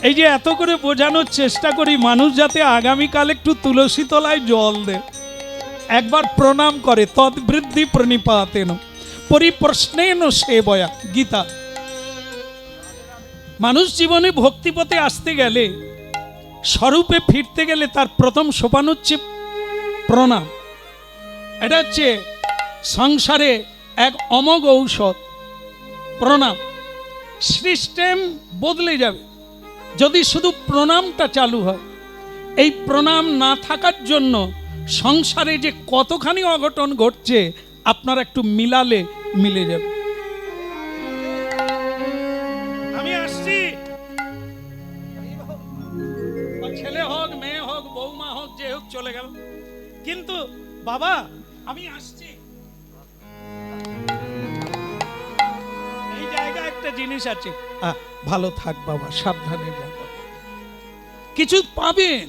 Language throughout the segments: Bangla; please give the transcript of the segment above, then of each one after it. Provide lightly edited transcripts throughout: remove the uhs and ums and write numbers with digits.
এই যে এত করে বোঝানোর চেষ্টা করি মানুষ যাতে আগামীকাল একটু তুলসী তলায় জল দেয়, একবার প্রণাম করে, তদ্বৃদ্ধি প্রণিপাতেন পরিপ্রশ্নেন সেবয়া, গীতা। মানুষ জীবনে ভক্তিপথে আসতে গেলে, স্বরূপে ফিরতে গেলে তার প্রথম সোপান হচ্ছে প্রণাম। এটা হচ্ছে সংসারে এক অমোঘ ঔষধ, প্রণাম। সিস্টেম বদলে যাবে যদি শুধু প্রণামটা চালু হয়। এই প্রণাম না থাকার জন্য সংসারে যে কতখানি অঘটন ঘটছে আপনারা একটু মিলালে মিলে যাবে। আমি আসছি, ছেলে হোক, মেয়ে হোক, বৌমা হোক, যে হোক চলে গেল, কিন্তু বাবা আমি আসছি। এই জায়গায় একটা জিনিস আছে, ভালো থাক বাবা, সাবধানে যা, কিছু পাবেন।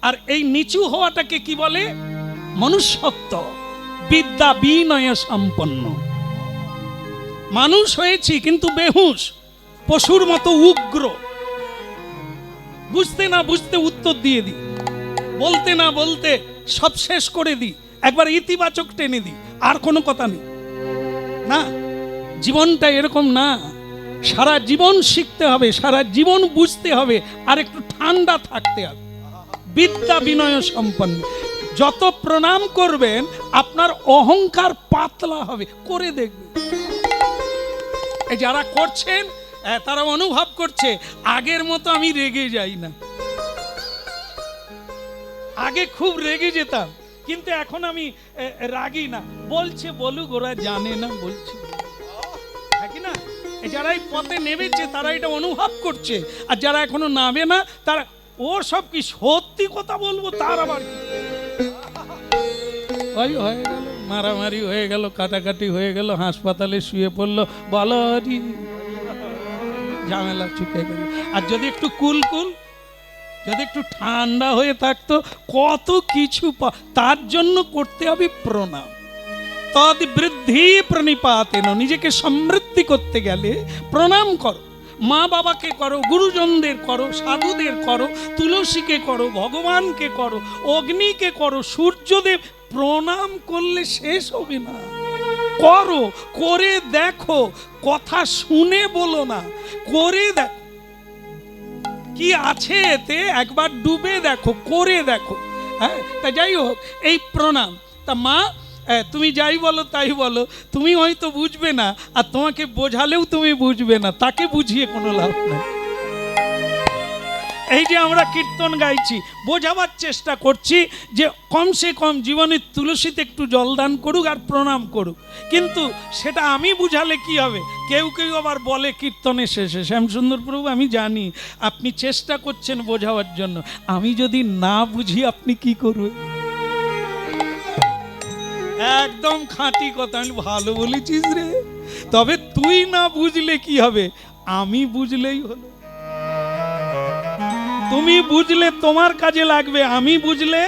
আর এই নিচু হওয়াটাকে কি বলে? মনুষ্যত্ব, বিদ্যা বিনয় সম্পন্ন। মানুষ হয়েছি কিন্তু বেহুশ, পশুর মতো উগ্র, বুঝতে না বুঝতে উত্তর দিয়ে দিই, বলতে না বলতে সব শেষ করে দিই, একবার ইতিবাচক টেনে দিই, আর কোনো কথা নেই। না, জীবনটা এরকম না। সারা জীবন শিখতে হবে, সারা জীবন বুঝতে হবে, আর একটু ঠান্ডা থাকতে হবে, বিদ্যা বিনয় সম্পন্ন। যত প্রণাম করবেন আপনার অহংকার পাতলা হবে, করে দেখবেন। এই যারা করছেন তারা অনুভব করছে আগের মতো আমি রেগে যাই না। আগে খুব রেগে যেতাম, কিন্তু এখন আমি রাগি না। বলছে বলুক, ওরা জানে না বলছে, নাকি না? যারা এই পথে নেমেছে তারা এটা অনুভব করছে, আর যারা এখনো নামে না তারা, ও সব কি সত্যি কথা বলবো, তার আবার ওই হয়ে গেল, মারামারি হয়ে গেল, কাটাকাটি হয়ে গেল, হাসপাতালে শুয়ে পড়লো, বলো হরি, ঝামেলা চুকে গেল। আর যদি একটু কুলকুল, যদি একটু ঠান্ডা হয়ে থাকতো, কত কিছু তার জন্য করতে হবে প্রণাম। তদ্বৃদ্ধি প্রণিপাতেন, নিজেকে সমৃদ্ধি করতে গেলে প্রণাম করো। মা বাবাকে করো, গুরুজনদের করো, সাধুদের করো, তুলসীকে করো, ভগবানকে করো, অগ্নিকে করো, সূর্যদেব। প্রণাম করলে শেষ হবে না, করো, করে দেখো। কথা শুনে বলো না, করে দেখো কি আছে এতে, একবার ডুবে দেখো, করে দেখো। হ্যাঁ, তা যাই হোক, এই প্রণাম। তা মা তুমি যাই বলো তাই বলো, তুমি হয়তো বুঝবে না, আর তোমাকে বোঝালেও তুমি বুঝবে না, তাকে বুঝিয়ে কোনো লাভ নাই। এই যে আমরা কীর্তন গাইছি, বোঝাবার চেষ্টা করছি যে কমসে কম জীবনে তুলসীতে একটু জলদান করুক আর প্রণাম করুক। কিন্তু সেটা আমি বুঝালে কি হবে? কেউ কেউ আবার বলে কীর্তনের শেষে, শ্যামসুন্দর প্রভু আমি জানি আপনি চেষ্টা করছেন বোঝাবার জন্য, আমি যদি না বুঝি আপনি কি করবেন? একদম খাঁটি কথা। আমি ভালো বলেছিস রে, তবে তুই না বুঝলে কি হবে, আমি বুঝলেই হলো। তুমি বুঝলে তোমার কাজে লাগবে, আমি বুঝলে,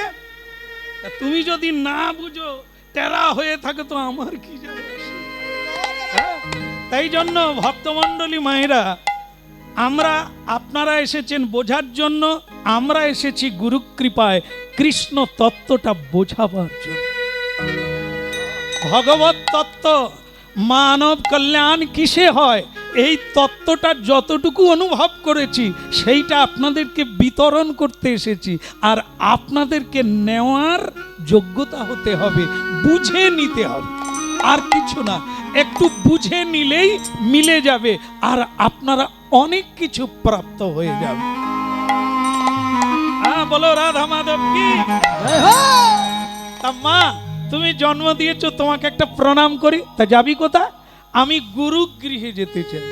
তুমি যদি না বুঝো, টেরা হয়ে থাকে, তো আমার কি যাবে? তাই জন্য ভক্তমণ্ডলী মায়েরা, আমরা, আপনারা এসেছেন বোঝার জন্য, আমরা এসেছি গুরু কৃপায় কৃষ্ণ তত্ত্বটা বোঝাবার জন্য। ভগবত তত্ত্ব, মানব কল্যাণ কিসে হয়, এই তত্ত্বটা যতটুকু অনুভব করেছি সেইটা আপনাদেরকে বিতরণ করতে এসেছি। আর আপনাদেরকে নেওয়ার যোগ্যতা হতে হবে, বুঝে নিতে হবে, আর কিছু না। একটু বুঝে নিলেই মিলে যাবে, আর আপনারা অনেক কিছু প্রাপ্ত হয়ে যাবে। হ্যাঁ, বলো রাধা মাধব কি। তা মা, তুমি জন্ম দিয়েছো, তোমাকে একটা প্রণাম করি। তা যাবি কোথায়? আমি গুরু গৃহে যেতে চাই।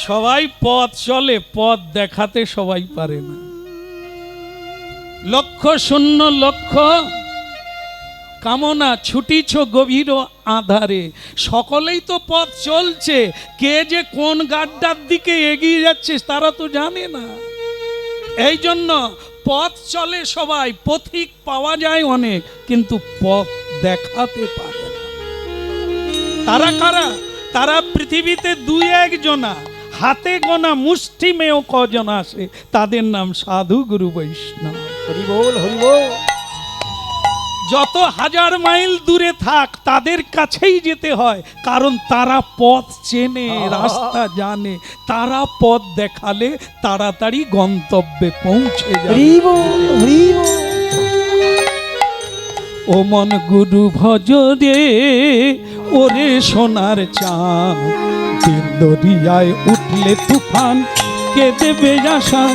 সবাই পথ চলে, পথ দেখাতে সবাই পারে না। লক্ষ্য শূন্য লক্ষ্য কামনা, ছুটিছ গভীর আধারে। সকলেই তো পথ চলছে, কে যে কোন গাড্ডার দিকে এগিয়ে যাচ্ছে তারা তো জানে না। এই জন্য পথ চলে সবাই, পথিক পাওয়া যায় অনেক, কিন্তু পথ দেখাতে পারে না। তারা কারা? তারা পৃথিবীতে দুই একজনা, হাতে গোনা মুষ্টিমেয় কজন আসে, তাদের নাম সাধু গুরু বৈষ্ণব। হরি বল, হরি বল। যত হাজার মাইল দূরে থাক তাদের কাছেই যেতে হয়, কারণ তারা পথ চেনে, রাস্তা জানে। তারা পথ দেখালে তাড়াতাড়ি গন্তব্যে পৌঁছে যায়। হরি বল, হরি বল। ও মন গুরু ভজ রে, ওরে সোনার চাঁদ, দিন দরিয়ায় উঠলে তুফান, কে দেবে আসান।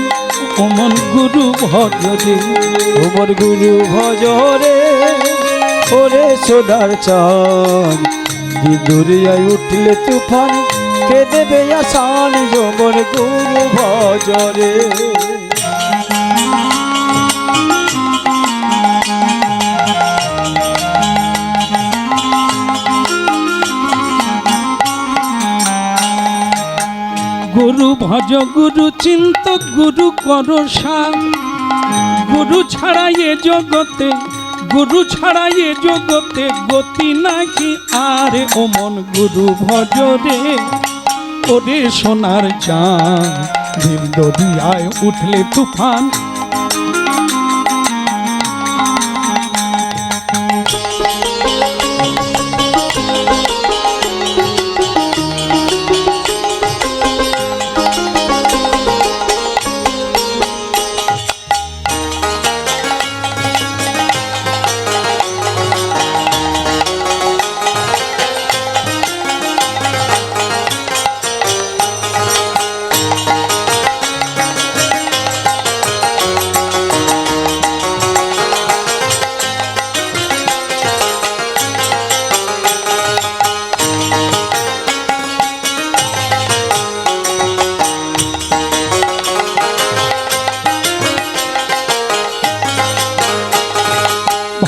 ও মন গুরু ভজ রে, ওমর গুরু ভজ রে, ওরে সোনার চাঁদ, দিন দরিয়ায় উঠলে তুফান, কে দেবে আসান। ওমর গুরু ভজ রে। গুরু ভজ গুরু চিন্ত গুরু কর সান, গুরু ছাড়া এ জগতে, গুরু ছাড়া এ জগতে গতি নাকি আর। ও মন গুরু ভজ রে, ওরে সোনার চাঁদ, দিন দরিয়ায় উঠলে তুফান।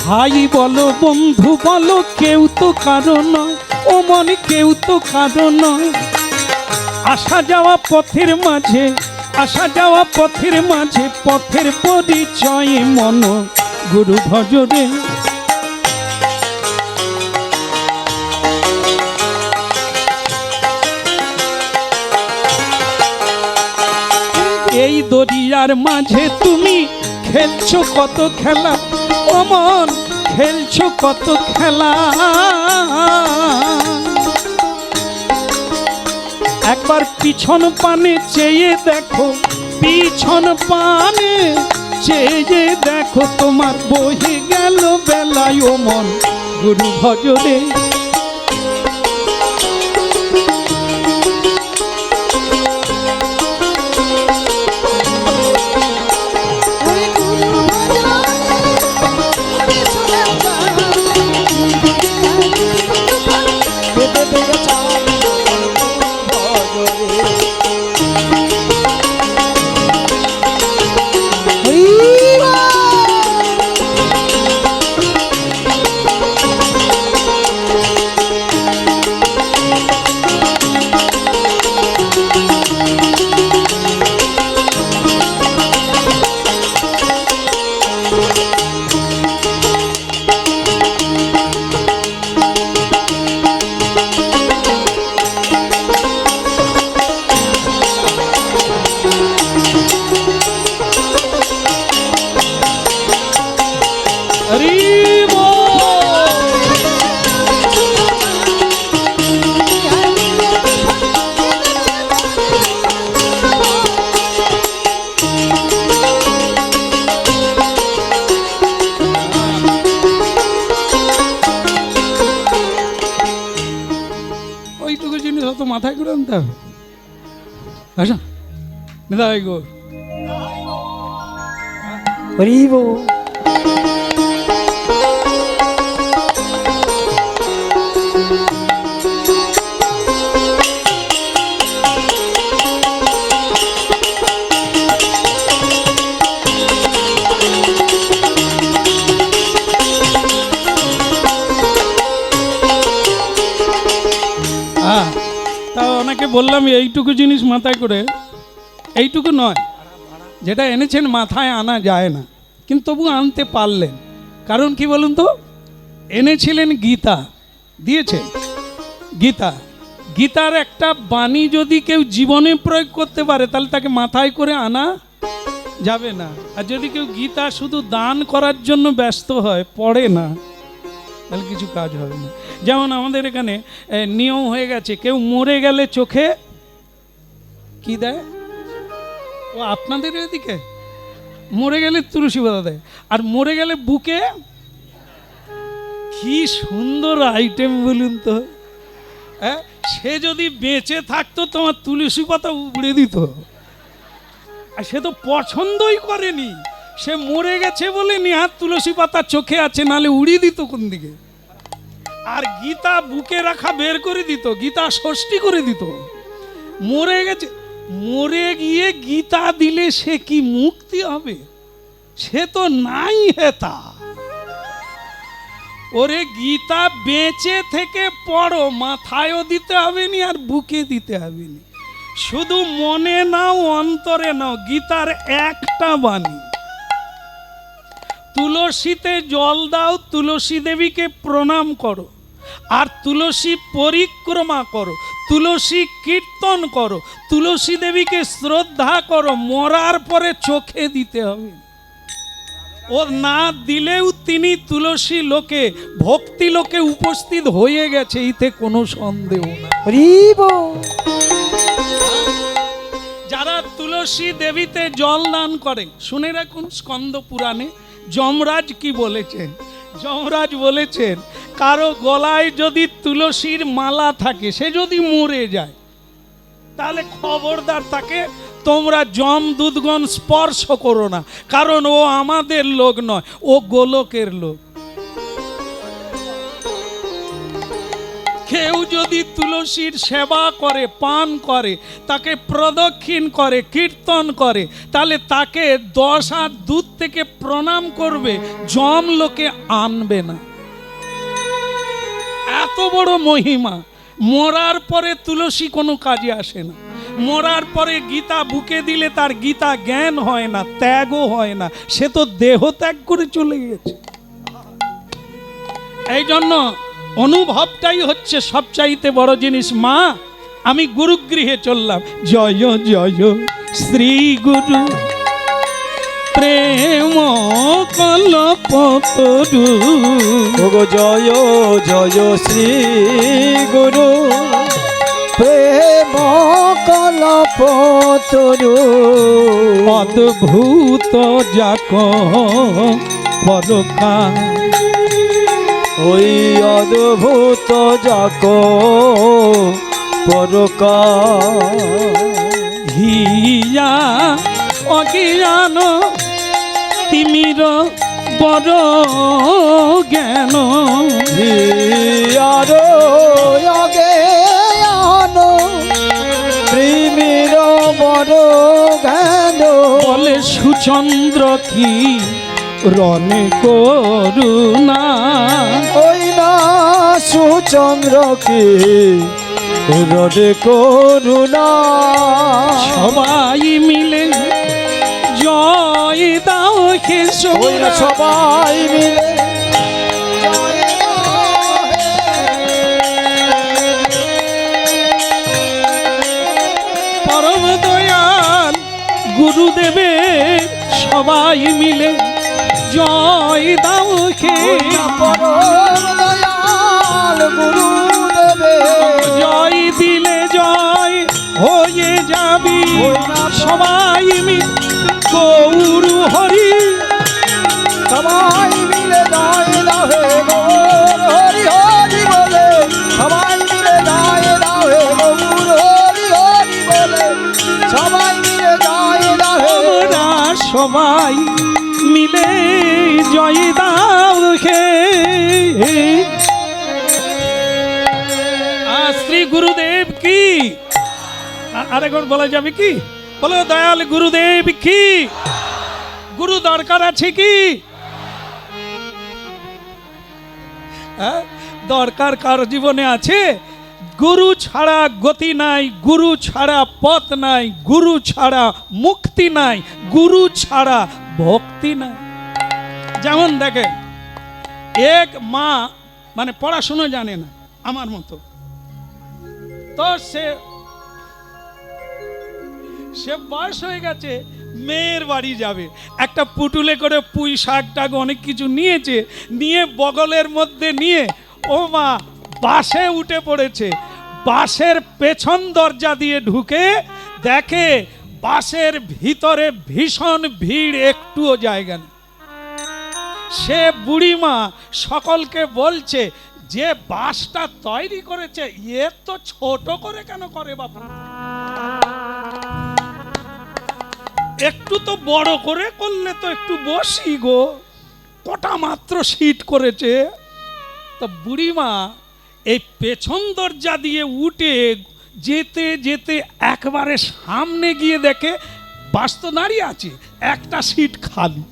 ভাই বলো বন্ধু বলো, কেউ তো কারো নয়। ও মন কেউ তো কারো নয়। আসা যাওয়া পথের মাঝে, আসা যাওয়া পথের মাঝে, পথের পরিচয় মন গুরু ভজ রে। এই দরিয়ার মাঝে তুমি খেলছো কত খেলা, ও মন খেলছো কত খেলা। একবার পিছন পানে চেয়ে দেখো, পিছন পানে চেয়ে দেখো, তোমার বহে গেল বেলায়। ও মন গুরু ভজ রে। মাথায় করে আনতে হবে। আচ্ছা মেধাই গো হরি বল। বললাম এইটুকু জিনিস মাথায় করে, এইটুকু নয়, যেটা এনেছেন মাথায় আনা যায় না, কিন্তু তবু আনতে পারলেন। কারণ কি বলুন তো, এনেছিলেন গীতা, দিয়েছেন গীতা। গীতার একটা বাণী যদি কেউ জীবনে প্রয়োগ করতে পারে তাহলে তাকে মাথায় করে আনা যাবে না। আর যদি কেউ গীতা শুধু দান করার জন্য ব্যস্ত হয়, পড়ে না, তাহলে কিছু কাজ হবে না। যেমন আমাদের এখানে নিয়ম হয়ে গেছে, কেউ মরে গেলে চোখে কি দেয়? ও আপনাদের এদিকে মরে গেলে তুলসী পাতা দেয়, আর মরে গেলে বুকে। কি সুন্দর আইটেম বলুন তো। হ্যাঁ, সে যদি বেঁচে থাকতো তোমার তুলসী পাতা উড়ে দিত, আর সে তো পছন্দই করেনি, সে মরে গেছে বলেনি আর তুলসী পাতা চোখে আছে, নালে উড়িয়ে দিত কোন দিকে। আর গীতা বুকে রাখা বের করে দিত, গীতা ষষ্ঠী করে দিত। মরে গেছে, মরে গিয়ে গীতা দিলে সে কি মুক্তি হবে? সে তো নাই হেতা। ওরে গীতা বেঁচে থেকে পড়ো, মাথায়ও দিতে হবে নি আর বুকে দিতে হবে নি, শুধু মনে নাও, অন্তরে নাও। গীতার একটা বাণী, তুলসীতে জল দাও, তুলসী দেবীকে প্রণাম করো, আর তুলসী পরিক্রমা করো, তুলসী কীর্তন করো, তুলসী দেবীকে শ্রদ্ধা করো। মরার পরে চোখে দিতে হবে। ও না দিলেও তিনি তুলসী লোকে, ভক্তি লোকে উপস্থিত হয়ে গেছে, এতে কোনো সন্দেহ না। যারা তুলসী দেবীতে জল দান করে, শুনে রাখুন, স্কন্দ পুরাণে যমরাজ কি বলেছেন। যমরাজ বলেছেন, কারো গলায় যদি তুলসীর মালা থাকে, সে যদি মরে যায়, তাহলে খবরদার তাকে তোমরা যমদূতগণ স্পর্শ করো না, কারণ ও আমাদের লোক নয়, ও গোলকের লোক। কেউ যদি তুলসীর সেবা করে, পান করে, তাকে প্রদক্ষিণ করে, কীর্তন করে, তাহলে তাকে 10 হাত দূর থেকে প্রণাম করবে, যম লোকে আনবে না। এত বড় মহিমা। মরার পরে তুলসী কোনো কাজে আসে না। মরার পরে গীতা বুকে দিলে তার গীতা জ্ঞান হয় না, ত্যাগও হয় না, সে তো দেহ ত্যাগ করে চলে গেছে। এই জন্য অনুভবটাই হচ্ছে সবচাইতে বড় জিনিস। মা, আমি গুরুগৃহে চললাম। জয় জয় শ্রী গুরু প্রেম কল্পতরু। জয় জয় শ্রী গুরু প্রেম কল্পতরু। অদ্ভুত যাক পরকা, ওই অদ্ভুত যাক পরকা। হিয়া অজ্ঞান তিমির বড় জ্ঞান। হিয়ার অজ্ঞান তিমির বড় জ্ঞান। বলে সুচন্দ্র কি রণে করুণা। ওই না সুচন্দ্র কি রণে করুণা। সবাই মিলে জয় দাও হে সোনা। সবাই মিলে পরম দয়াল গুরুদেবে সবাই মিলে জয় দাও হে। পরম দয়াল গুরুদেবে জয় দিলে জয় হয়ে যাবি। সবাই মিলে গৌর হরি, সবাই মিলে জয় দাও হে গৌর হরি হরি বলে। সবাই মিলে জয় দাও হে গৌর হরি হরি বলে। সবাই মিলে জয় দাও হে। আমরা সবাই মিলে জয় দাও হে। শ্রী গুরুদেব কি। আরেকবার বলা যাবে কি? বলো দয়াল গুরুদেব কি। গুরু দরকার আছে কি? দরকার কার জীবনে আছে? গুরু ছাড়া গতি নাই, গুরু ছাড়া পথ নাই, গুরু ছাড়া মুক্তি নাই, গুরু ছাড়া ভক্তি নাই। যেমন দেখে, এক মা মানে পড়াশুনো জানে না, আমার মতো, তো সে বয়স হয়ে গেছে, মেয়ের বাড়ি যাবে, একটা পুটুলে করে পুঁই শাক টাক অনেক কিছু নিয়েছে, নিয়ে বগলের মধ্যে নিয়ে ও মা বাসে উঠে পড়েছে। বাসের পেছন দরজা দিয়ে ঢুকে দেখে বাসের ভিতরে ভীষণ ভিড়, একটুও জায়গা নেই। সে বুড়িমা সকলকে বলছে যে বাসটা তৈরি করেছে এ তো ছোট করে কেন করে বাবা, একটু তো বড় করে করলে তো একটু বসি গো, কটা মাত্র সিট করেছে। তো বুড়িমা এই পেছন দরজা দিয়ে উঠে যেতে যেতে একবারে সামনে গিয়ে দেখে বাস তো দাঁড়িয়ে আছে, একটা সিট খালি।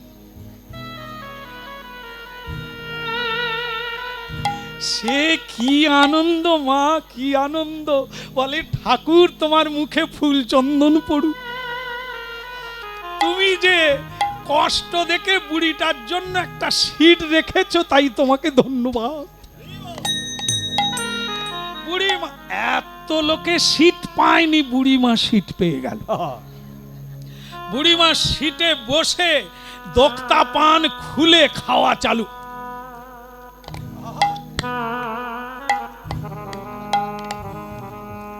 সে কি আনন্দ মা, কি আনন্দ, বলে ঠাকুর তোমার মুখে ফুল চন্দন পড়ুক, তুমি যে কষ্ট দেখে বুড়িটার জন্য একটা সিট রেখেছো তাই তোমাকে ধন্যবাদ। বুড়িমা এত লোকে সিট পায়নি, বুড়িমা সিট পেয়ে গেল। বুড়িমা সিটে বসে দোক্তা পান খুলে খাওয়া চালু।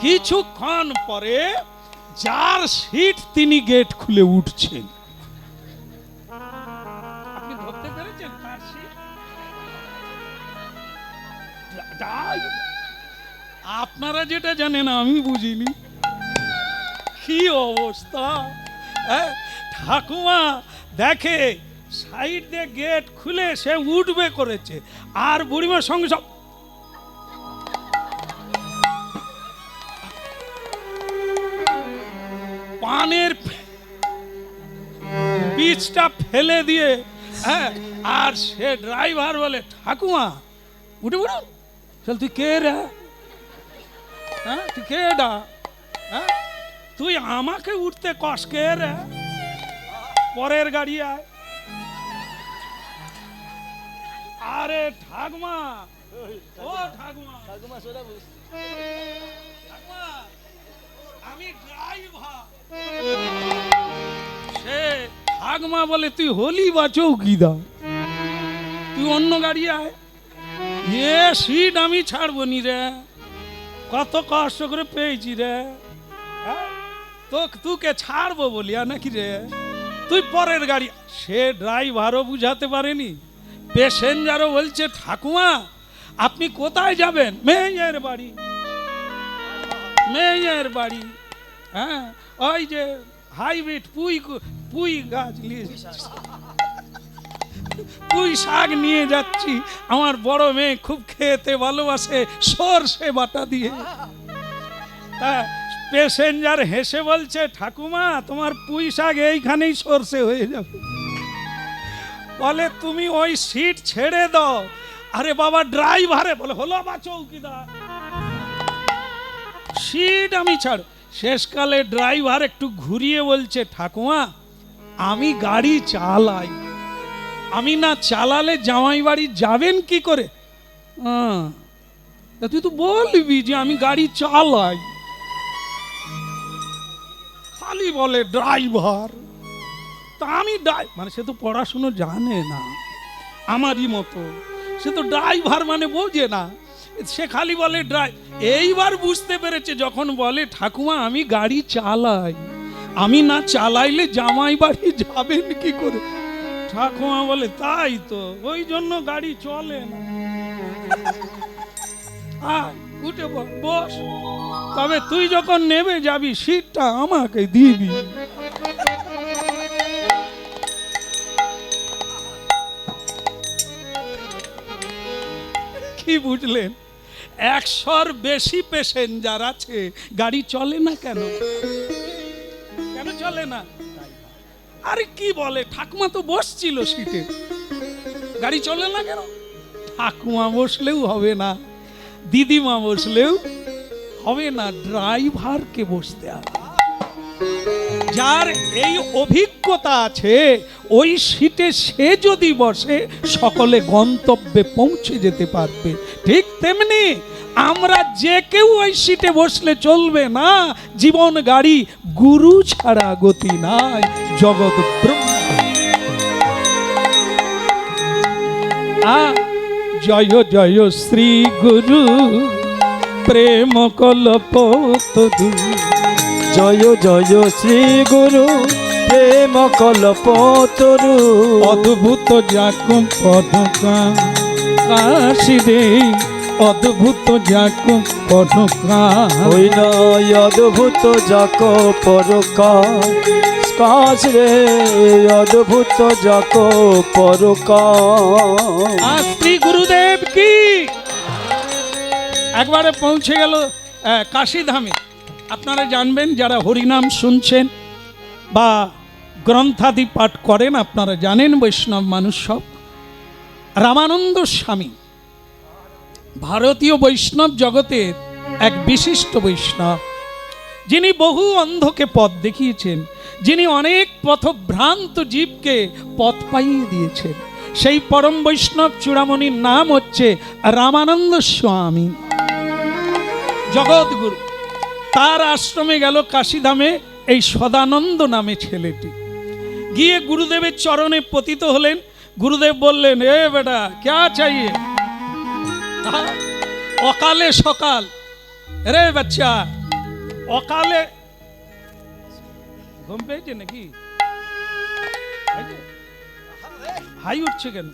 কিছুক্ষণ পরে যার সিট তিনি গেট খুলে উঠছেন। আপনি ধরতে পেরেছেন কার সিট? আপনারা যেটা জানেন আমি বুঝিনি, কি অবস্থা। ঠাকুমা দেখে সাইড দিয়ে গেট খুলে সে উঠবে করেছে, আর বুড়িমার সঙ্গে সব পানের পিচটা ফেলে দিয়ে, আর সে ড্রাইভার বলে ঠাকুমা উঠে পড়ো। তুই কে রে? তুই কে ডা? তুই আমাকে উঠতে কস কে রে? পরের গাড়ি আয়। আরে ঠাকুমা, ও ঠাকুমা, ঠাকুমা আমি ড্রাইভার। সে ঠাকুমা বলে তুই হলি বা চৌকিদার, তুই অন্য গাড়ি আয়। এ সিট আমি ছাড়বো নি রে, কত কষ্ট করে পেয়েছি রে, তো তুকে ছাড়বো বলিয়া নাকি রে, তুই পরের গাড়ি। সে ড্রাইভারও বুঝাতে পারেনি, প্যাসেঞ্জারও বলছে ঠাকুমা আপনি কোথায় যাবেন? মেয়ের বাড়ি, মেয়ের বাড়ি। হ্যাঁ ওই যে হাইব্রিড পুঁই গাছ নিয়ে পুঁই শাক নিয়ে যাচ্ছি, আমার বড় মেয়ে খুব খেতে ভালোবাসে সরষে বাটা দিয়ে। প্যাসেঞ্জার হেসে বলছে ঠাকুমা তোমার পুঁই শাক এইখানেই সরষে হয়ে যাবে। বলে তুমি ওই সিট ছেড়ে দাও। আরে বাবা ড্রাইভারে বলে হলো বা চৌকিদার, সিট আমি ছাড়। শেষকালে ড্রাইভার একটু ঘুরিয়ে বলছে ঠাকুমা আমি গাড়ি চালাই, আমি না চালালে জামাই বাড়ি যাবেন কি করে? তুই তো বলবি যে আমি গাড়ি চালাই, খালি বলে ড্রাইভার। তা আমি মানে সে তো পড়াশুনো জানে না আমারই মতো, সে তো ড্রাইভার মানে বোঝে না, সে খালি বলে এইবার বুঝতে পেরেছে যখন বলে ঠাকুমা আমি গাড়ি চালাই, আমি না চালাইলে জামাই বাড়ি যাবেন কি করে? ঠাকুমা বলে তাই তো, ওই জন্য গাড়ি চলে না। উঠে বস, তবে তুই যখন নেমে যাবি সিটটা আমাকে দিবি। কি বুঝলেন? 100-র বেশি প্যাসেঞ্জার আছে, গাড়ি চলে না কেন? কেন চলে না? আরে কি বলে, ঠাকুমা তো বসছিল সিটে, গাড়ি চলে না কেন? ঠাকুমা বসলেও হবে না, দিদিমা বসলেও হবে না, ড্রাইভারকে বসতে হবে। যার এই অভিজ্ঞতা আছে ওই সিটে সে যদি বসে সকলে গন্তব্যে পৌঁছে যেতে পারবে। ঠিক তেমনি আমরা যে কেউ ওই সিটে বসলে চলবে না, জীবন গাড়ি গুরু ছাড়া গতি নাই, জগৎ ব্রহ্ম। জয় জয় শ্রী গুরু প্রেম কল্পতরু, জয় জয় শ্রী গুরু প্রেম কল্পতরু, অদ্ভুত যাকু পদকা কাশী দে, অদ্ভুত যাকু পদকা ওই নয় অদ্ভুত যাক পরকা, কাশ রে অদ্ভুত যাক পরকা। শ্রী গুরুদেব কি একবারে পৌঁছে গেল কাশীধামে। আপনারা জানবেন যারা হরিনাম শুনছেন বা গ্রন্থাদি পাঠ করেন, আপনারা জানেন বৈষ্ণব মানুষ সব, রামানন্দ স্বামী ভারতীয় বৈষ্ণব জগতের এক বিশিষ্ট বৈষ্ণব, যিনি বহু অন্ধকে পথ দেখিয়েছেন, যিনি অনেক পথভ্রান্ত জীবকে পথ পাইয়ে দিয়েছেন। সেই পরম বৈষ্ণব চূড়ামণির নাম হচ্ছে রামানন্দ স্বামী জগৎগুরু। তার আশ্রমে গেল কাশীধামে এই সদানন্দ নামে ছেলেটি, গিয়ে গুরুদেবের চরণে পতিত হলেন। গুরুদেব বললেন, এ বেটা ক্যা চাইয়ে? অকালে সকাল রে বাচ্চা, অকালে ঘুম পেয়েছে নাকি? হাই উঠছে কেন?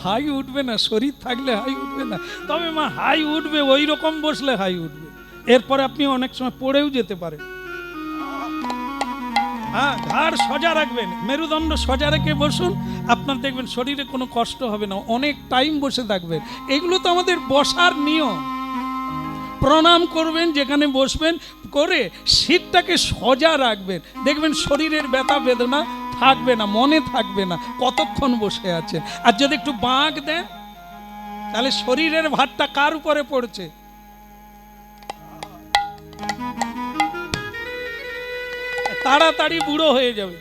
হাই উঠবে না, শরীর থাকলে হাই উঠবে না। তবে মা হাই উঠবে, ওই রকম বসলে হাই উঠবে। এরপরে আপনি অনেক সময় পড়েও যেতে পারেন। হ্যাঁ, ঘাড় সোজা রাখবেন, মেরুদণ্ড সোজা রেখে বসুন, আপনার দেখবেন শরীরে কোনো কষ্ট হবে না, অনেক টাইম বসে থাকবেন। এগুলো তো আমাদের বসার নিয়ম। প্রণাম করবেন যেখানে বসবেন, করে শীতটাকে সোজা রাখবেন, দেখবেন শরীরের ব্যথা বেদনা থাকবে না, মনে থাকবে না কতক্ষণ বসে আছেন। আর যদি একটু বাঁক দেন, তাহলে শরীরের ভারটা কার উপরে পড়ছে? তাড়াতাড়ি বুড়ো হয়ে যাবে।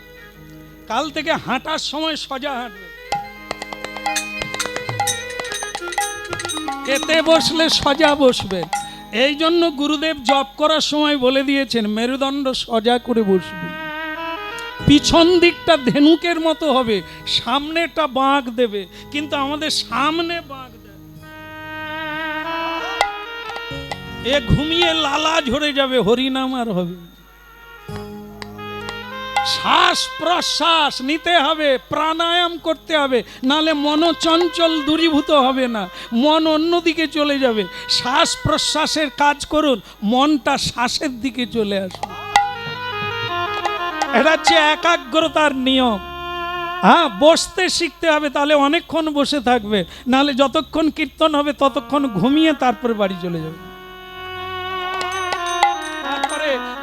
কাল থেকে হাঁটার সময় সোজা হাঁটবে, এতে বসলে সোজা বসবে। এই জন্য গুরুদেব জপ করার সময় বলে দিয়েছেন, মেরুদণ্ড সোজা করে বসবে, পিছন দিকটা ধেনুকের মতো হবে, সামনেটা বাঁক দেবে। কিন্তু আমাদের সামনে বাঁক দেয়, এ ঘুমিয়ে লালা ঝরে যাবে, হরিনাম আর হবে। শ্বাস প্রশ্বাস নিতে হবে, প্রাণায়াম করতে হবে, নালে মনোচঞ্চল দূরীভূত হবে না, মন অন্যদিকে চলে যাবে। শ্বাস প্রশ্বাসের কাজ করুন, মনটা শ্বাসের দিকে চলে আসবে। এটা হচ্ছে একাগ্রতার নিয়ম। হ্যাঁ, বসতে শিখতে হবে, তাহলে অনেকক্ষণ বসে থাকবে, নালে যতক্ষণ কীর্তন হবে ততক্ষণ ঘুমিয়ে তারপরে বাড়ি চলে যাবে।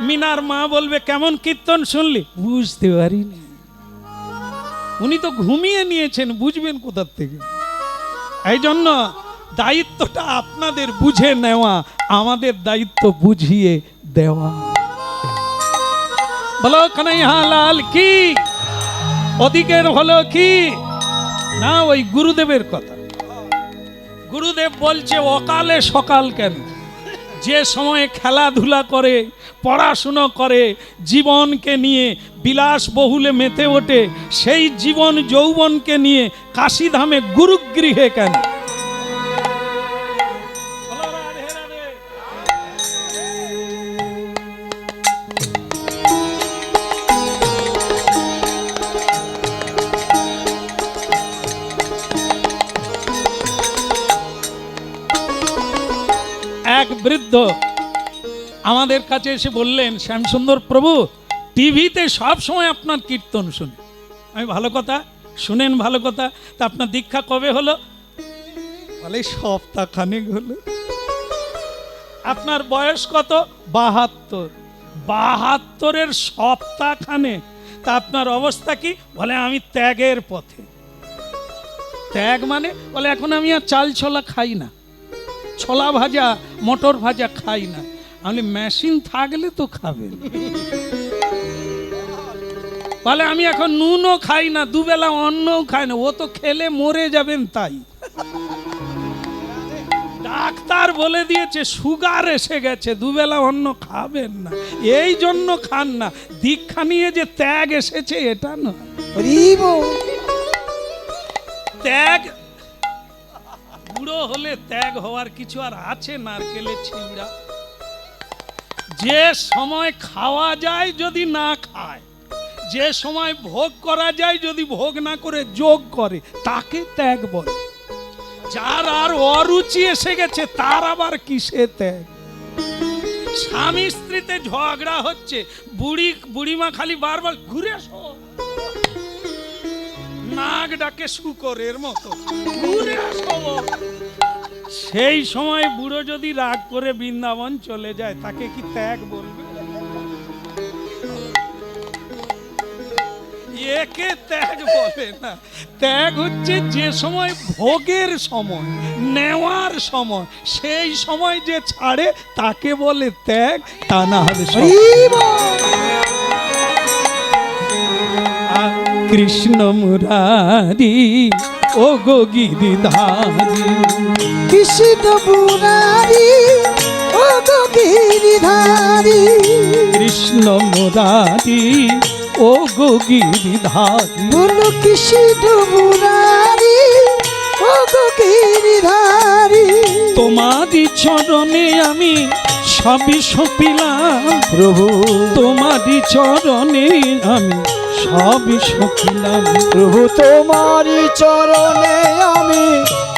মিনার মা বলবে, কেমন কীর্তন শুনলি? বুঝতে পারিনি। উনি তো ঘুমিয়ে নিয়েছেন, বুঝবেন কোথার থেকে? এই জন্য দায়িত্বটা আপনাদের বুঝে নেওয়া, আমাদের দায়িত্ব বুঝিয়ে দেওয়া। বলো কানাইয়া লাল কি? ওদিকের হলো কি না, ওই গুরুদেবের কথা। গুরুদেব বলছে অকালে সকাল কেন? যে সময়ে খেলাধুলা করে, পড়াশুনো করে, জীবনকে নিয়ে বিলাসবহুলে মেতে ওঠে, সেই জীবন যৌবনকে নিয়ে কাশীধামে গুরুগৃহে কেন? এক বৃদ্ধ আমাদের কাছে এসে বললেন, শ্যামসুন্দর প্রভু, টিভিতে সব সময় আপনার কীর্তন শুনি। আমি, ভালো কথা, শুনেন, ভালো কথা। তা আপনার দীক্ষা কবে হলো? বলে সপ্তাহখানেক হলো। আপনার বয়স কত? 72। 72-এর সপ্তাহখানে, তা আপনার অবস্থা কি? বলে আমি ত্যাগের পথে। ত্যাগ মানে? বলে এখন আমি আর চাল ছোলা খাই না, ছোলা ভাজা মটর ভাজা খাই না। আমি, মেশিন থাকলে তো খাবেন। বলে আমি এখন নুনও খাই না, দুবেলা অন্নও খাই না। ও তো খেলে মরে যাবেন তাই। ডাক্তার বলে দিয়েছে সুগার এসে গেছে, দুবেলা অন্ন খাবেন না, এই জন্য খান না। দীক্ষা নিয়ে যে ত্যাগ এসেছে এটা নয়। ত্যাগ বুড়ো হলে ত্যাগ হওয়ার কিছু আর আছে? নারকেলের ছিবড়া, যে সময় খাওয়া যায় যদি না খায়, যে সময় ভোগ করা যায় যদি ভোগ না করে যোগ করে, তাকে ত্যাগ বলে। যার আর অরুচি এসে গেছে তার আবার কিসে ত্যাগ? স্বামী স্ত্রীতে ঝগড়া হচ্ছে, বুড়িমা খালি বারবার ঘুরে এসো, নাক ডাকে শুকরের মতো, ঘুরে এসো। সেই সময় বুড়ো যদি রাগ করে বৃন্দাবন চলে যায়, তাকে কি ত্যাগ বলবে? একে ত্যাগ বলে না। ত্যাগ হচ্ছে যে সময় ভোগের সময়, নেওয়ার সময়, সেই সময় যে ছাড়ে তাকে বলে ত্যাগ, তা না হলে কৃষ্ণ মুরারি ও গো গিরিধারী, কৃষ্ণ মুরারি ও গো গিরিধারী, কৃষ্ণ মুরারি ও গো গিরিধারী, বলো কৃষ্ণ মুরারি ও গো গিরিধারী। তোমারই চরণে আমি সবই সপিলাম প্রভু, তোমারই চরণে আমি সবই সপিলাম প্রভু, তোমারই চরণে আমি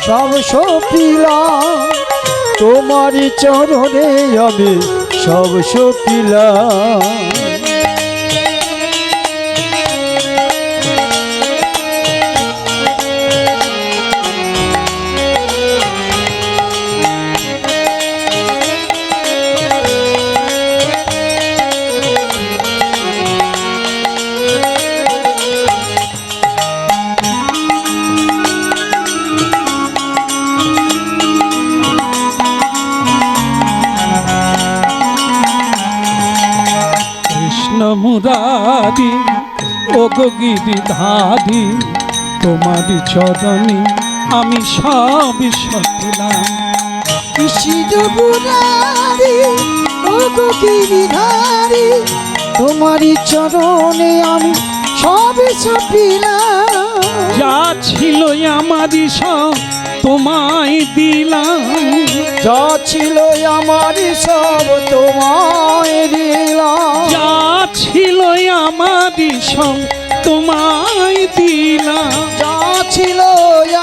সব সপিলাম, তোমারই চরণে আমি সব সপিলাম। মুরারি ও গো গিরিধারী, তোমারই চরণে আমি সবই সপিলাম। কৃষ্ণ মুরারি ও গো গিরিধারী, তোমারই চরণে আমি সব সপিলাম। যা ছিল আমারই সব তোমায় দিলাম, যা ছিল আমারই সব তোমায় দিলাম, যা ছিল আমারই সব তোমায় দিলাম, যা ছিল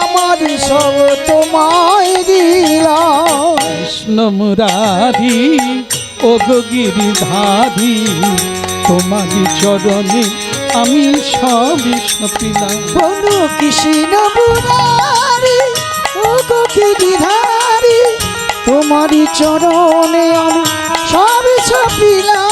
আমারই সব তোমায় দিলাম। কৃষ্ণ মুরারি ও গো গিরিধারী, তোমারই চরণে আমি সবই সপিলাম। বলো কৃষ্ণ মুরারি ও গো গিরিধারী, তোমারই চরণে আমি সব সপিলাম।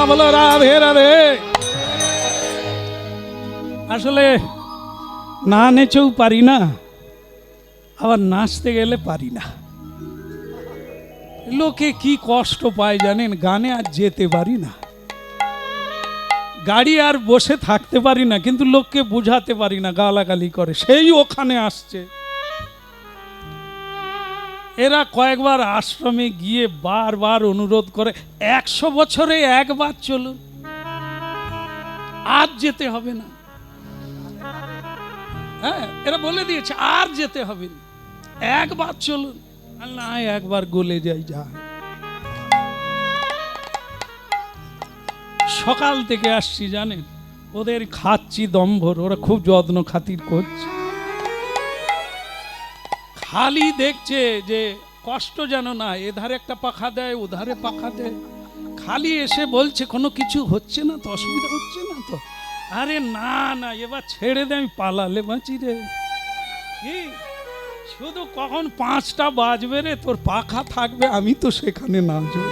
বলো রাধে রাধে। আসলে না নেচেও পারি না, আবার নাচতে গেলে পারি না। লোকে কি কষ্ট পায় জানেন? গানে আর যেতে পারি না, গাড়ি আর বসে থাকতে পারি না, কিন্তু লোককে বোঝাতে পারি না, গালাগালি করে। সেই ওখানে আসছে, এরা কয়েকবার আশ্রমে গিয়ে বারবার অনুরোধ করে 100 বছরে একবার চলুন, আর যেতে হবে না। হ্যাঁ, এরা বলে দিয়েছে আর যেতে হবে না, একবার চলুন। না, একবার গলে যাই যা। সকাল থেকে আসছি জানেন, ওদের খাচ্ছি দম্ভর, ওরা খুব যত্ন খাতির করছে। খালি দেখছে যে কষ্ট যেন না, এধারে একটা পাখা দেয় ওধারে পাখা দেয়, খালি এসে বলছে কোনো কিছু হচ্ছে না তো, অসুবিধা হচ্ছে না তো। আরে না না, এবার ছেড়ে দে, আমি পালালে বাঁচি রে। কি শুধু কখন 5টা বাজবে রে, তোর পাখা থাকবে, আমি তো সেখানে না যাই।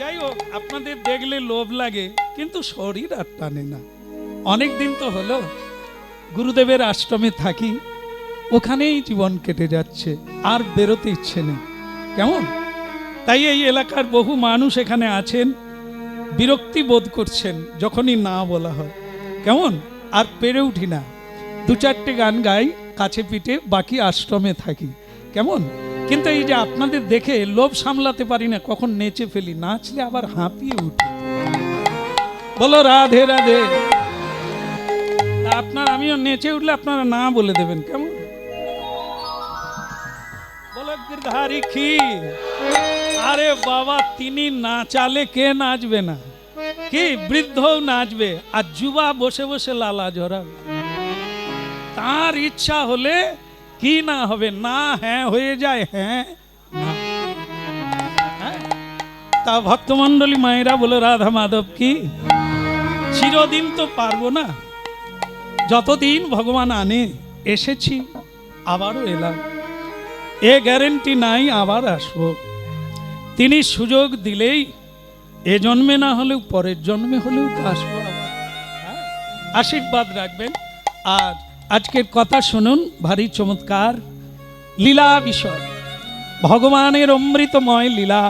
যাই হোক, আপনাদের দেখলে লোভ লাগে কিন্তু শরীর আর টানে না। অনেক দিন তো হলো গুরুদেবের আশ্রমে থাকি, ওখানেই জীবন কেটে যাচ্ছে, আর বেরোতে ইচ্ছে নেই। কেমন? তাই এই এলাকার বহু মানুষ এখানে আছেন, বিরক্তি বোধ করছেন যখনই না বলা হয়। কেমন? আর পেরে উঠি না, 2-4টে গান গাই কাছে পিঠে, বাকি আশ্রমে থাকি। কেমন? কিন্তু এই যে আপনাদের দেখে লোভ সামলাতে পারি না, কখন নেচে ফেলি, নাচলে আবার হাঁপিয়ে উঠি। বলো রাধে রাধে। আপনার আমিও নেচে উঠলে আপনারা না বলে দেবেন। কেমন? বলো গিরধারী কি। আরে বাবা, তিনি নাচালে কে নাচবে না? কি বৃদ্ধও নাচবে, আর যুবা বসে বসে লালা ঝরাবে। তার ইচ্ছা হলে কি না হবে, না হ্যাঁ হয়ে যায়, হ্যাঁ না। তা ভক্তমণ্ডলী মায়েরা বলে রাধা মাধব কি। চিরদিন তো পারবো না, যতদিন ভগবান আনে। এসেছি, আবারও এলাম, এ গ্যারেন্টি নাই আবার আসবো। তিনি সুযোগ দিলেই এ জন্মে না হলেও পরের জন্মে হলেও আসবো আবার। আশীর্বাদ রাখবেন। আর আজকের কথা শুনুন, ভারী চমৎকার লীলা বিষয়, ভগবানের অমৃতময় লীলা।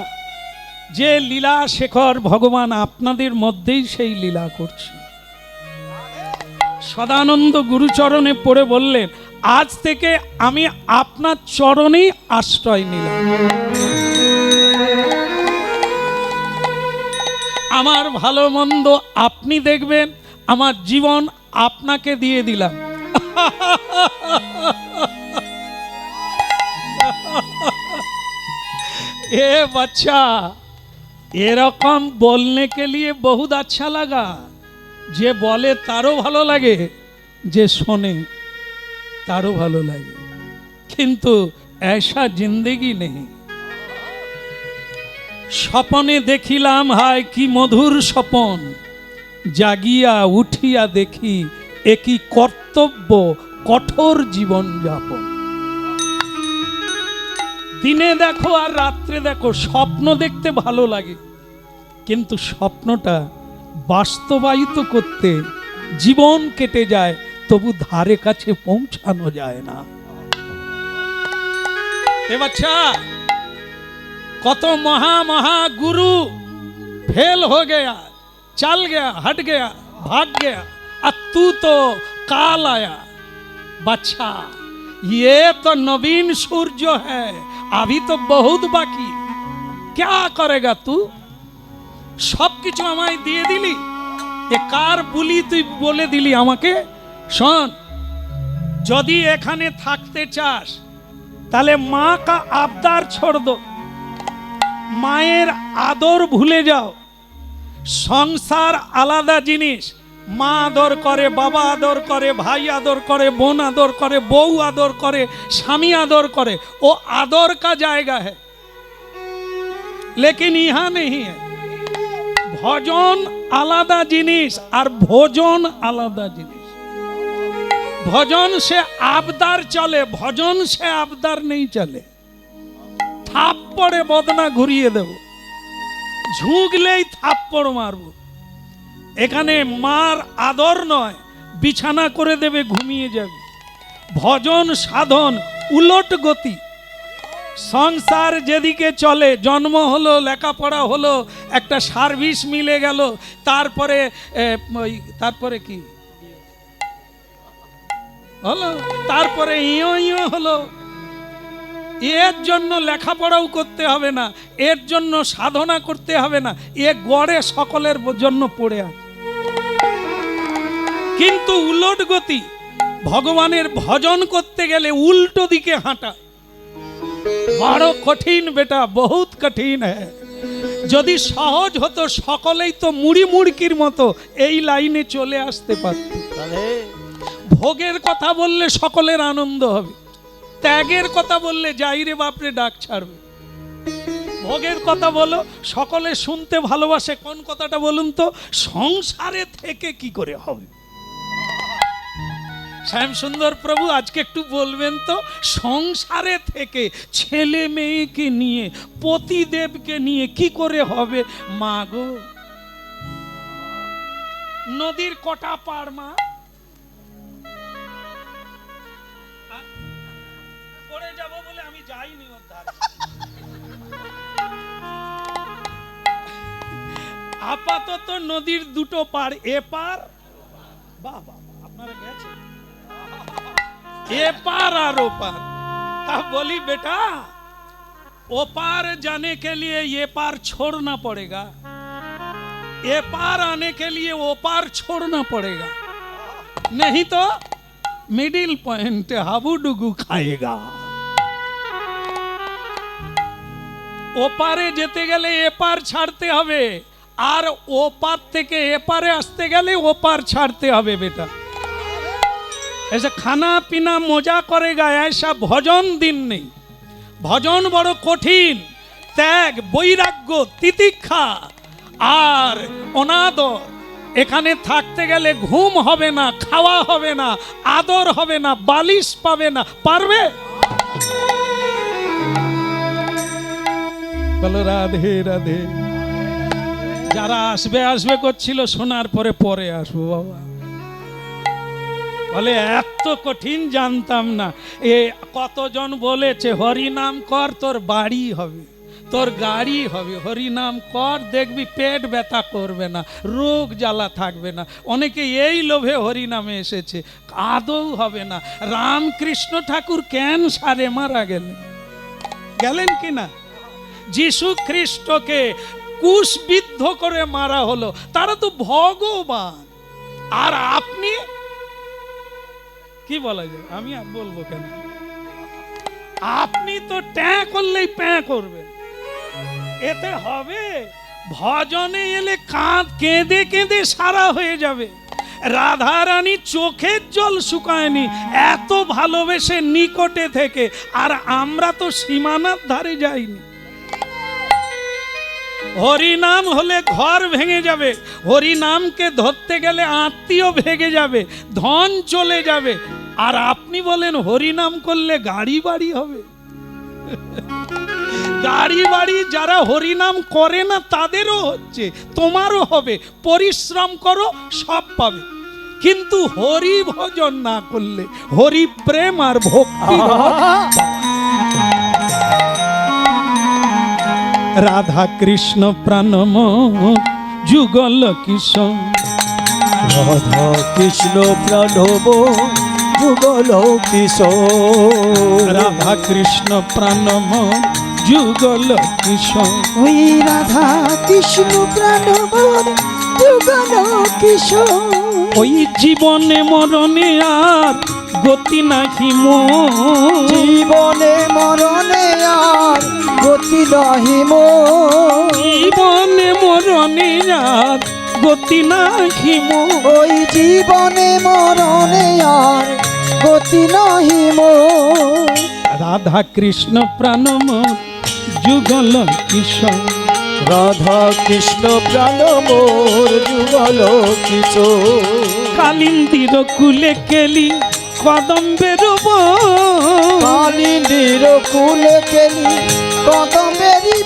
যে লীলা শেখর ভগবান আপনাদের মধ্যেই সেই লীলা করছে। সদানন্দ গুরুচরণে পড়ে বললেন, আজ থেকে আমি আপনার চরণেই আশ্রয় নিলাম। আমার ভালো মন্দ আপনি দেখবেন, আমার জীবন আপনাকে দিয়ে দিলাম। ए बच्चा, এরকম বলনে কে লিয়ে বহুত আচ্ছা লাগা। যে বলে তারও ভালো লাগে, যে শোনে তারও ভালো লাগে, কিন্তু ऐसा जिंदगी নেই। স্বপনে দেখিলাম হায় কি মধুর স্বপন, জাগিয়া উঠিয়া দেখি একই কর্তব্য কঠোর জীবন যাপন। দিনে দেখো আর রাত্রে দেখো, স্বপ্ন দেখতে ভালো লাগে, কিন্তু স্বপ্নটা বাস্তবায়িত করতে জীবন কেটে যায়, তবু ধারে কাছে পৌঁছানো যায় না। এ বাচ্চা, কত মহা মহা गुरु फेल हो गया, चल गया, हट गया, भाग गया, और तू तो काल आया। बच्चा, ये तो नवीन सूर्य है, अभी तो बहुत बाकी, क्या करेगा तू? सब किछु আমায় দিয়ে দিলি, এ কার বুলি তুই বলে দিলি আমাকে? শোন, যদি এখানে থাকতে চাস তাহলে মা কা আবদার छोड़ दो, মায়ের আদর ভুলে যাও। সংসার আলাদা জিনিস, মা আদর করে, বাবা আদর করে, ভাই আদর করে, বোন আদর করে, বউ আদর করে, স্বামী আদর করে, वो आदर का जाएगा है, लेकिन यहाँ नहीं है। ভজন আলাদা জিনিস আর ভোজন আলাদা জিনিস। ভজন সে আবদার চলে, ভজন সে আবদার নেই চলে। থাপ্পড়ে বদনা ঘুরিয়ে দেব, ঝুঁকলেই থাপ্পড় মারব। এখানে মার আদর নয়, বিছানা করে দেবে, ঘুমিয়ে যাবে। ভজন সাধন উলট গতি। সংসার যেদিকে চলে, জন্ম হলো, লেখাপড়া হলো, একটা সার্ভিস মিলে গেল, তারপরে কি হলো, তারপরে ইয়ো ইয়ো হলো। এর জন্য লেখাপড়াও করতে হবে না, এর জন্য সাধনা করতে হবে না, এ গড়ে সকলের জন্য পড়ে আছে। কিন্তু উলট গতি, ভগবানের ভজন করতে গেলে উল্টো দিকে হাঁটা, বড় কঠিন বেটা, বহুত কঠিন হ্যাঁ। যদি সহজ হতো সকলেই তো মুড়ি মুড়কির মতো এই লাইনে চলে আসতে পারত। ভোগের কথা বললে সকলের আনন্দ হবে, ত্যাগের কথা বললে যাই রে বাপরে ডাক ছাড়বে। ভোগের কথা বলো, সকলে শুনতে ভালোবাসে। কোন কথাটা বলুন তো? সংসারে থেকে কি করে হবে। শ্যামসুন্দর প্রভু আজকে একটু বলবেন তো, সংসারে থেকে ছেলে মেয়েকে নিয়ে, পতিদেবকে নিয়ে কি করে হবে মা গো? নদীর কটা পার মা? পড়ে যাব বলে আমি যাইনি ওর ধারে। আপাতত নদীর দুটো পার, এপার বাবা আপনারা গেছেন, एपार और ओपार। तब बोली बेटा ओपार जाने के लिए ये पार छोड़ना पड़ेगा, एपार आने के लिए ओपार छोड़ना पड़ेगा, नहीं तो मिडिल पॉइंट हाबुडुगु खाएगा। ओपारे जेते गेले एपार छाड़ते हबे, আর ওপার থেকে এপারে আসতে গেলে ওপার ছাড়তে হবে বেটা। ऐसा खाना पीना मजा करेगा ऐसा भजन दिन नहीं। भजन बड़ो कठिन, त्याग বৈরাগ্য তিতিক্ষা আর অনাদর। এখানে থাকতে গেলে ঘুম হবে না, খাওয়া হবে না, আদর হবে না, বালিশ পাবে না, পারবে? বলো রাধে রাধে। যারা আসবে আসবে করছিল, শোনার পরে পরে আসবো বাবা। বলে এত কঠিন জানতাম না। এ কতজন বলেছে হরি নাম কর তোর বাড়ি হবে, তোর গাড়ি হবে, হরি নাম কর দেখবি পেট ব্যথা করবে না, রোগ জ্বালা থাকবে না। অনেকে এই লোভে হরি নামে এসেছে, আদৌ হবে না। রামকৃষ্ণ ঠাকুর ক্যান্সারে মারা গেলেন, গেলেন কিনা? যিশু খ্রিস্টকে কুশবিদ্ধ করে মারা হলো, তারা তো ভগবান। আর আপনি কি বলা যায়, আমি আর বলবো কেন? আপনি তো ট্যাঁ করলেই প্যাঁ করবেন, এতে হবে? ভজনে এলে কেঁদে কেঁদে সারা হয়ে যাবে। রাধা রানী চোখের জল শুকায়নি, এত ভালোবেসে নিকটে থেকে। আর আমরা তো সীমানার ধারে যাইনি। হরি নাম হলে ঘর ভেঙে যাবে, হরি নামকে ধরতে গেলে আত্মীয় ভেঙে যাবে, ধন চলে যাবে। আর আপনি বলেন হরি নাম করলে গাড়ি বাড়ি হবে। গাড়ি বাড়ি যারা হরি নাম করে না তাদেরও হচ্ছে, তোমারও হবে। পরিশ্রম করো সব পাবে, কিন্তু হরি ভজন না করলে, হরি প্রেম আর ভক্তি। রাধা কৃষ্ণ প্রাণম যুগল কিশোর, রাধা কৃষ্ণ প্রাণব যুগল কিশোর, রাধা কৃষ্ণ প্রাণম যুগল কিশোর। ওই রাধা কৃষ্ণ প্রাণব যুগল কিশোর। ওই জীবনে মরণে আর গতি নাহি মোর, জীবনে মরণে আর গতি নাহি মোর, জীবনে মরণে আর গতি নাহি মোর। ওই জীবনে মরণে আর গতি নাহি মোর। রাধা কৃষ্ণ প্রাণম যুগল কিশোর, রাধা কৃষ্ণ প্রাণ মোর যুগল কিশোর। কালিন্দির কুলে কেলি কদম্বের বন, কালিন্দির কুলে কেলি কদম্বেরি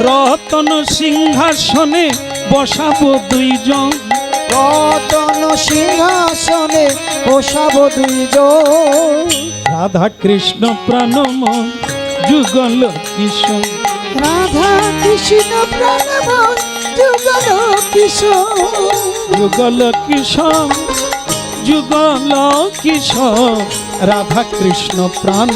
রতন সিংহাসনে বসাবো দুইজন, রতন সিংহাসনে বসাব দুইজন। রাধা কৃষ্ণ প্রাণম যুগল কিশোর, রাধা কৃষ্ণ প্রাণব যুগল কিশোর, যুগল কিশোর, যুগল কিশোর। রাধা কৃষ্ণ প্রাণ।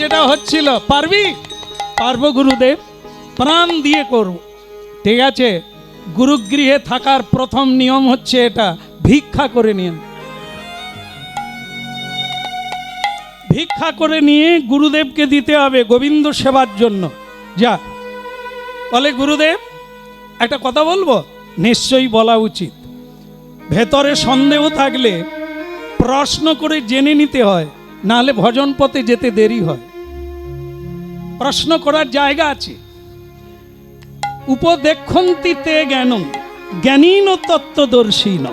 যেটা হচ্ছিল পারবি? পারবো গুরুদেব, প্রাণ দিয়ে করব। ঠিক আছে, গুরুগৃহে থাকার প্রথম নিয়ম হচ্ছে এটা, ভিক্ষা করে নিয়ে। ভিক্ষা করে নিয়ে গুরুদেবকে দিতে হবে গোবিন্দ সেবার জন্য। যা বলে, গুরুদেব একটা কথা বলবো? নিশ্চয়ই বলা উচিত। ভেতরে সন্দেহ থাকলে প্রশ্ন করে জেনে নিতে হয়, নাহলে ভজন পথে যেতে দেরি হয়। প্রশ্ন করার জায়গা আছে। উপদেক্ষন্তিতে জ্ঞান, জ্ঞানীন তত্ত্বদর্শীন।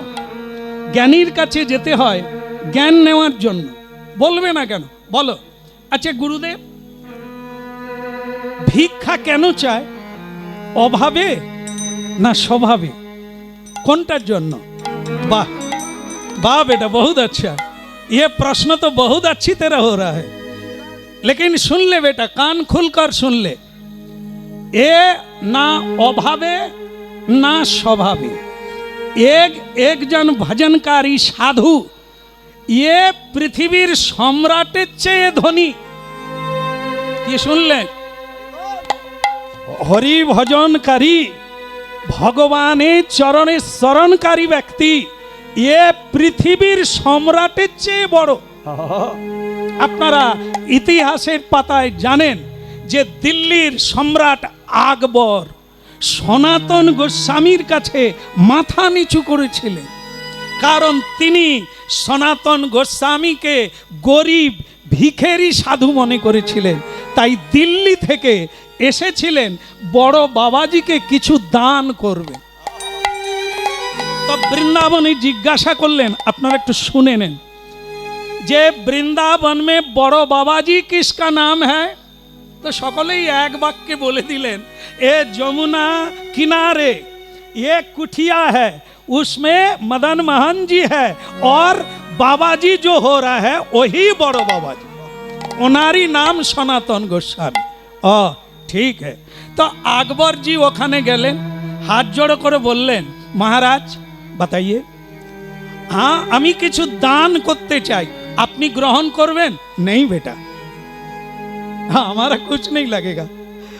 জ্ঞানীর কাছে যেতে হয় জ্ঞান নেওয়ার জন্য। বলবে না কেন? বলো। আচ্ছা গুরুদেব, ভিক্ষা কেন চায়? অভাবে না স্বভাবে? কোনটার জন্য? वाह वाह बेटा, बहुत अच्छा। ये प्रश्न तो बहुत अच्छी तरह हो रहा है, लेकिन सुन ले बेटा, कान खुलकर सुन ले। ये ना अभावे ना स्वभावे। एक जन भजनकारी साधु ये पृथ्वीर सम्राटेर चेये धनी। ये सुन ले, हरि भजनकारी ভগবানের চরণে শরণকারী ব্যক্তি এ পৃথিবীর সম্রাটের চেয়ে বড়। আপনারা ইতিহাসের পাতায় জানেন যে দিল্লির সম্রাট আকবর সনাতন গোস্বামীর কাছে মাথা নিচু করেছিলেন, কারণ তিনি সনাতন গোস্বামীকে গরিব ভিখেরি সাধু মনে করেছিলেন। তাই দিল্লি থেকে এসেছিলেন বড় বাবাজিকে কিছু দান করবে। তো বৃন্দাবনে জিজ্ঞাসা করলেন, আপনারা একটু শুনে নেন, যে বৃন্দাবন মে বড় বাবাজি কিসকা নাম হ্যায়? তো সকলেই এক বাক্যে বলে দিলেন, এ যমুনা কিনারে ये कुठिया है, उसमें मदन मोहन जी है, और बाबाजी जो हो रहा है वही बड़ो बाबाजी, ओनारी नाम सनातन गोस्वामी। ठीक है। तो আকবর জি ওখানে গেলেন, হাত জোড়ো করে বললেন, মহারাজ बताइए, हाँ আমি কিছু দান করতে চাই, আপনি গ্রহণ করবেন? नहीं बेटा, हाँ हमारा कुछ नहीं लगेगा,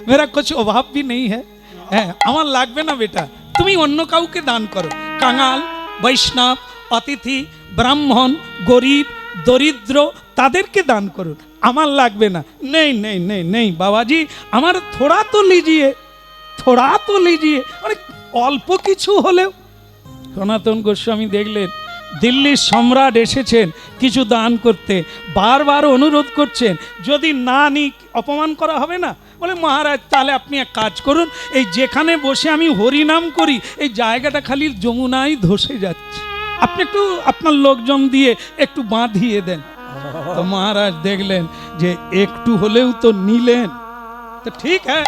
मेरा कुछ अभाव भी नहीं है, আমার লাগবে না বেটা, তুমি অন্য কাউকে দান করো। কাঙাল, বৈষ্ণব, অতিথি, ব্রাহ্মণ, গরিব, দরিদ্র তাদেরকে দান করুন, আমার লাগবে না। নেই নেই নেই নেই বাবাজি, আমার থোড়া তো লিজিয়ে, থোড়া তো লিজিয়ে, মানে অল্প কিছু হলেও। সনাতন গোস্বামী দেখলেন দিল্লির সম্রাট এসেছেন কিছু দান করতে, বারবার অনুরোধ করছেন, যদি না নি অপমান করা হবে না। বলে, মহারাজ তাহলে আপনি এক কাজ করুন, এই যেখানে বসে আমি হরিনাম করি এই জায়গাটা খালি যমুনায় ধসে যাচ্ছে, আপনি একটু আপনার লোকজন দিয়ে একটু বাঁধিয়ে দেন। তো মহারাজ দেখলেন যে একটু হলেও তো নিলেন, তো ঠিক হ্যাঁ,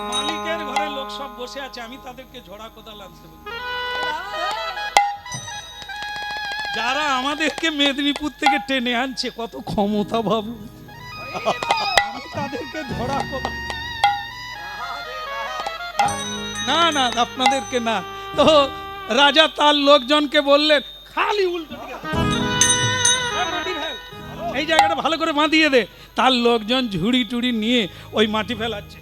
মালিকের ঘরে লোক সব বসে আছে, আমি তাদেরকে ঝোড়া কোদাল আনতে বলি। যারা আমাদেরকে মেদিনীপুর থেকে টেনে আনছে, কত ক্ষমতা ভাবুন, আমি তাদেরকে ঝোড়া কোদাল, না না আপনাদেরকে না। তো রাজা তার লোকজনকে বললেন, খালি উল্টো দিকে মাটি ফেল, এই জায়গাটা ভালো করে বাঁধিয়ে দে। তার লোকজন ঝুড়ি টুড়ি নিয়ে ওই মাটি ফেলাচ্ছে।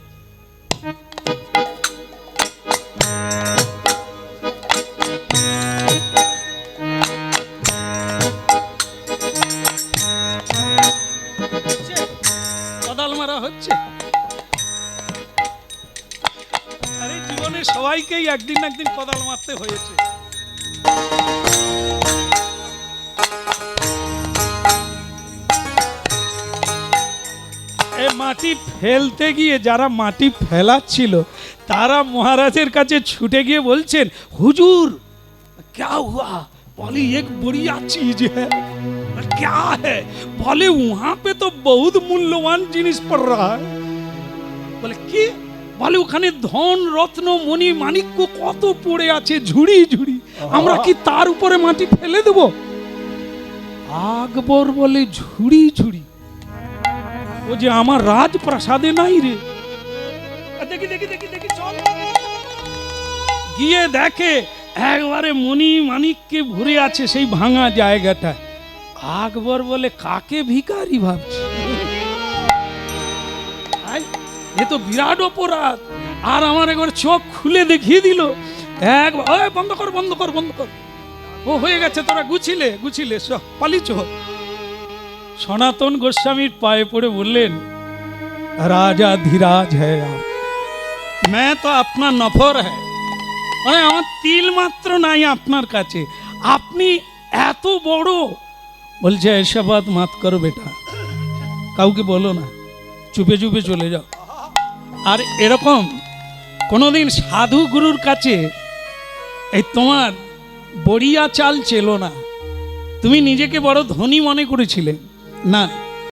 কোদাল মারা হচ্ছে। আরে জীবনে সবাইকেই একদিন না একদিন কোদাল মারতে হয়েছে। মাটি ফেলতে গিয়ে যারা মাটি ফেলাচ্ছিল তারা মহারাজের কাছে ছুটে গিয়ে বলছেন, হুজুর क्या हुआ? बोले एक बढ़िया चीज है। क्या है? बोले वहां पे तो बहुत मूल्यवान जिनिस पड़ रहा है। बोले কি? বলে ওখানে ধন রত্ন মণি মাণিক্য কত পড়ে আছে ঝুড়ি ঝুড়ি, আমরা কি তার উপরে মাটি ফেলে দেব? আকবর বলে, ঝুড়ি ঝুড়ি, ও যে আমার রাজপ্রাসাদে নাই রে। দেখি দেখি দেখি দেখি, চল গিয়ে দেখে একবারে মণি মানিককে ভরে আছে সেই ভাঙা জায়গাটা। আকবর বলে, কাকে ভিখারি ভাবছি? আই, এ তো বিরাট অপরাধ। আর আমার একবার চোখ খুলে দেখিয়ে দিল। বন্ধ কর বন্ধ কর বন্ধ কর, ও হয়ে গেছে, তোরা গুছিলে গুছিলে পালিচ। সনাতন গোস্বামীর পায়ে পড়ে বললেন, রাজা ধীরাজ হ্যায় আপ, मैं तो अपना नफर है, মানে আমার তিল মাত্র নাই আপনার কাছে, আপনি এত বড়। বলছে, ऐसा बात मत करो बेटा, কাউকে বলো না, চুপে চুপে চলে যাও। আর এরকম কোনোদিন সাধু গুরুর কাছে এই তোমার বড়িয়া চাল চেলো না। তুমি নিজেকে বড় ধনী মনে করেছিলে না,